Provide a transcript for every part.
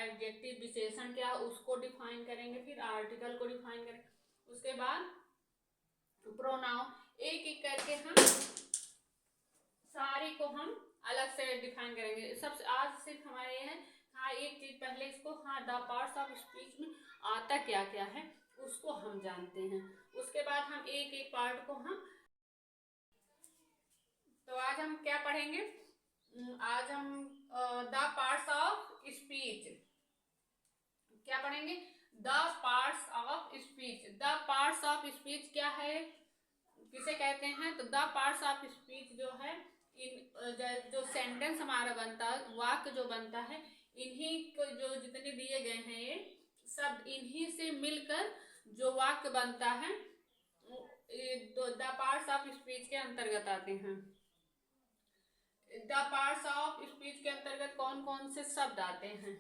Adjective विशेषण क्या उसको डिफाइन करेंगे, फिर आर्टिकल को डिफाइन करेंगे, उसके बाद प्रोनाउन, एक एक करके हम सारी को हम अलग से डिफाइन करेंगे। सबसे आज सिर्फ हमारे ये है, हाँ एक चीज पहले इसको, हाँ द पार्ट्स ऑफ स्पीच में आता क्या क्या है उसको हम जानते हैं, उसके बाद हम एक एक पार्ट को हम, तो आज हम क्या पढ़ेंगे, आज हम द पार्ट्स ऑफ स्पीच क्या पढ़ेंगे, the parts of speech. The parts of speech क्या है, किसे कहते हैं, तो द पार्ट्स ऑफ स्पीच जो है, इन जो सेंटेंस हमारा बनता है, वाक्य जो बनता है, इन्हीं को जो जितने दिए गए हैं ये सब इन्हीं से मिलकर जो वाक्य बनता है द पार्ट्स ऑफ स्पीच के अंतर्गत आते हैं। द पार्ट्स ऑफ स्पीच के अंतर्गत कौन कौन से शब्द आते हैं,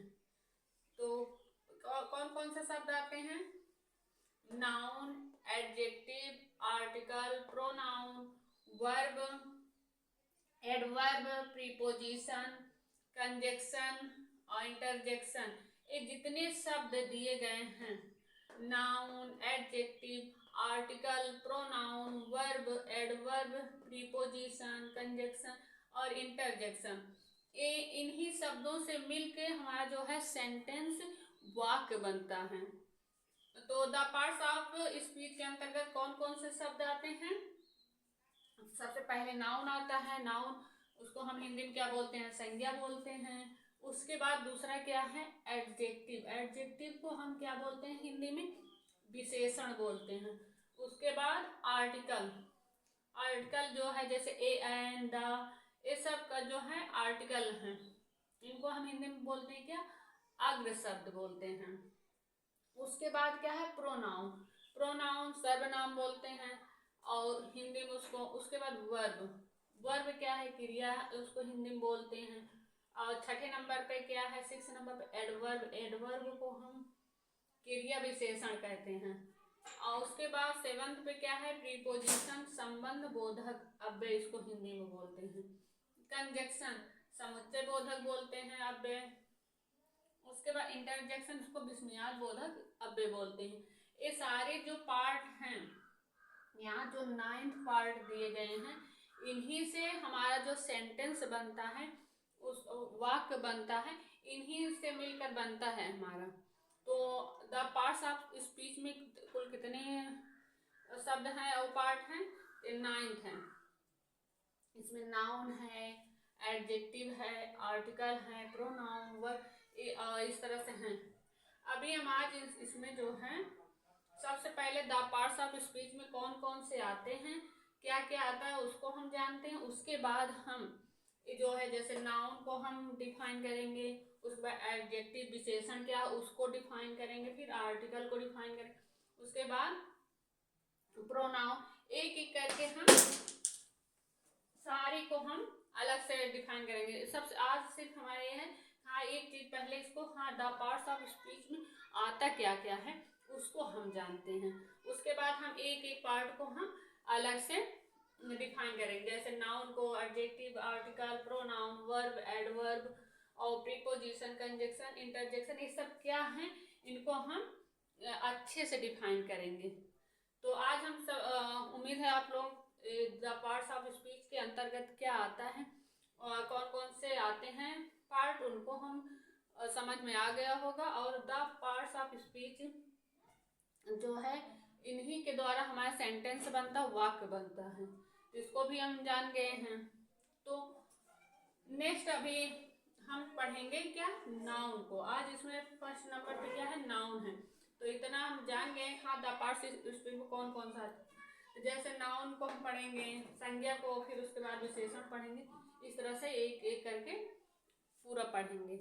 तो कौन कौन से शब्द आते हैं, noun, adjective, article, pronoun, verb, adverb, preposition, conjunction और इंटरजेक्शन, ये जितने शब्द दिए गए हैं, noun, adjective, article, pronoun, verb, adverb, preposition, conjunction और इंटरजेक्शन, ये इन्हीं शब्दों से मिलके हमारा जो है सेंटेंस वाक्य बनता है। तो द पार्ट्स ऑफ स्पीच के अंतर्गत कौन कौन से शब्द आते हैं, सबसे पहले नाउन आता है, नाउन उसको हम हिंदी में क्या बोलते हैं, संज्ञा बोलते हैं। उसके बाद दूसरा क्या है, एडजेक्टिव, एडजेक्टिव को हम क्या बोलते हैं हिंदी में, विशेषण बोलते हैं। उसके बाद आर्टिकल, आर्टिकल जो है जैसे ए एन द, ये सब का जो है आर्टिकल है, इनको हम हिंदी में बोलते हैं क्या, अग्र शब्द बोलते हैं। उसके बाद क्या है, प्रोनाउन, प्रोनाउन सर्वनाम बोलते हैं और हिंदी में उसको, उसके बाद वर्ब, वर्ब क्या है, क्रिया, उसको हिंदी में बोलते हैं। और छठे नंबर पे क्या है, 6 नंबर पे एडवर्ब, एडवर्ब को हम क्रिया विशेषण कहते हैं। और उसके बाद 7th पे क्या है, प्रीपोजिशन, संबंध बोधक अव्यय, इसको हिंदी में बोलते हैं। कंजक्शन, समुच्चय बोधक बोलते हैं अव्यय। उसके बाद इंटरजेक्शन, इसको विस्मयार्थ बोधक अव्यय बोलते हैं। ये सारे जो पार्ट हैं, यहाँ जो 9th पार्ट दिए गए हैं, इन्हीं से हमारा जो सेंटेंस बनता है, उस वाक्य बनता है, इन्हीं से मिलकर बनता है हमारा। तो द पार्ट्स ऑफ स्पीच में कुल कितने शब्द हैं और पार्ट हैं, 9th है। इसमें नाउन है, एडजेक्टिव है, आर्टिकल है, प्रोनाउन, वर्ब, इस तरह से हैं। अभी हम आज इसमें जो है सबसे पहले द पार्ट्स ऑफ स्पीच में कौन कौन से आते हैं, क्या क्या आता है उसको हम जानते हैं। उसके बाद हम जो है जैसे नाउन को हम डिफाइन करेंगे, उसके बाद एडजेक्टिव विशेषण क्या उसको डिफाइन करेंगे, फिर आर्टिकल को डिफाइन करेंगे, उसके बाद प्रोनाउन, एक एक करके हम सारी को हम अलग से डिफाइन करेंगे। सबसे आज सिर्फ हमारे ये है, हाँ एक चीज पहले इसको, हाँ द पार्ट्स ऑफ स्पीच में आता क्या क्या है उसको हम जानते हैं, उसके बाद हम एक एक पार्ट को हम अलग से डिफाइन करेंगे, जैसे नाउन को adjective, article, pronoun, verb, adverb और प्रीपोजिशन, कंजक्शन, इंटरजेक्शन, ये सब क्या है इनको हम अच्छे से डिफाइन करेंगे। तो आज हम सब उम्मीद है आप लोग द पार्ट्स ऑफ स्पीच के अंतर्गत क्या आता है और कौन कौन से आते हैं पार्ट, उनको हम समझ में आ गया होगा। और द पार्ट्स ऑफ स्पीच जो है इन्हीं के द्वारा हमारा सेंटेंस बनता, वाक्य बनता है, इसको भी हम जान गए हैं। तो नेक्स्ट अभी हम पढ़ेंगे क्या, नाउन को। आज इसमें फर्स्ट नंबर पे क्या है, नाउन है। तो इतना हम जान गए, हाँ द पार्ट्स स्पीच में कौन कौन सा है। जैसे नाउन को हम पढ़ेंगे, संज्ञा को, फिर उसके बाद विशेषण पढ़ेंगे, इस तरह से एक एक करके पूरा पढ़ेंगे।